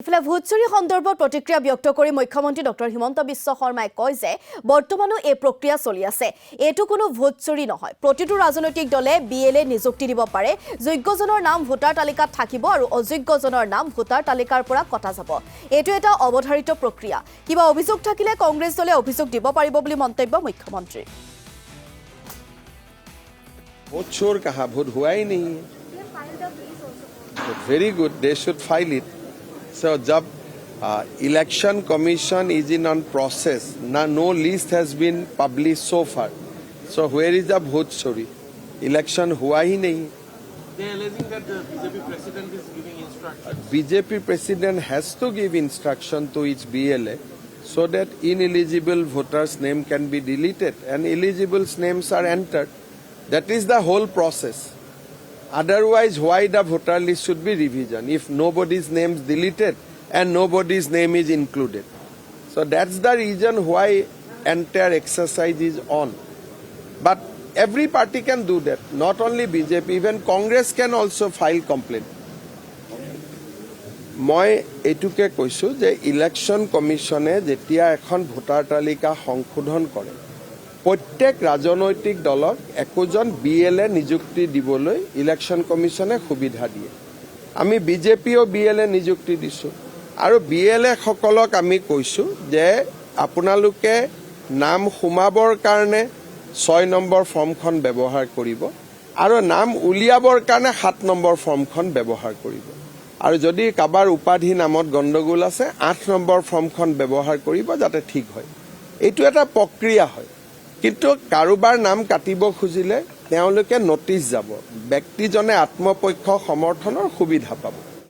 ইফালে ভোটচুৰি সন্দৰ্ভত প্ৰতিক্ৰিয়া ব্যক্ত কৰি মুখ্যমন্ত্ৰী ডক্টৰ হিমন্ত বিশ্ব শৰ্মাই কয় যে বৰ্তমানো এই প্ৰক্ৰিয়া চলি আছে। এটো কোনো ভোটচুৰি নহয়। প্ৰতিটো ৰাজনৈতিক দলে বিএলএ নিযুক্তি দিব পাৰে। যোগ্যজনৰ নাম ভোটাৰ তালিকাত থাকিব আৰু অযোগ্যজনৰ নাম ভোটাৰ তালিকাৰ পৰা কটা যাব। এটো এটা অৱধাৰিত প্ৰক্ৰিয়া। কিবা অভিযোগ থাকিলে কংগ্ৰেছ দলে অভিযোগ দিব পাৰিব বুলি মন্তব্য মুখ্যমন্ত্ৰী। ভোট চোৰ कहा ভোট हुआ ही नहीं है। Very good, they should file it. So जब election commission is in on process, no list has been published so far. So where is the vote chori? Election हुआ ही नहीं. They are alleging that the BJP president is giving instructions. BJP president has to give instruction to its BLA so that ineligible voters' name can be deleted and eligible names are entered. That is the whole process. Otherwise, why the voter list should be revision if nobody's name is deleted and nobody's name is included? So that's the reason why entire exercise is on. But every party can do that. Not only BJP, even Congress can also file complaint. মই এটুকে কৈছো যে election কমিশনে যেতিয়া এখন voter তালিকা সংশোধন কৰে প্ৰত্যেক ৰাজনৈতিক দলক একোজন বিএলএ নিযুক্তি দিবলৈ ইলেকশন কমিশনে সুবিধা দিয়ে। আমি বিজেপি ও বিএলএ নিযুক্তি দিছো আৰু বিএলএ সকলক আমি কৈছো যে আপোনালোকে নাম সুমাবৰ কাৰণে 6 নম্বৰ ফৰ্মখন ব্যৱহাৰ কৰিব আৰু নাম উলিয়াবৰ কাৰণে 7 নম্বৰ ফৰ্মখন ব্যৱহাৰ কৰিব। আৰু যদি কাবাৰ উপাধি নামত গণ্ডগোল আছে 8 নম্বৰ ফৰ্মখন ব্যৱহাৰ কৰিব যাতে ঠিক হয়। এইটো এটা প্ৰক্ৰিয়া হয়। কিন্তু কাৰোবাৰ নাম কাটিব খুজিলে তেওঁলোকে নটিচ যাব। ব্যক্তিজনে আত্মপক্ষ সমৰ্থনৰ সুবিধা পাব।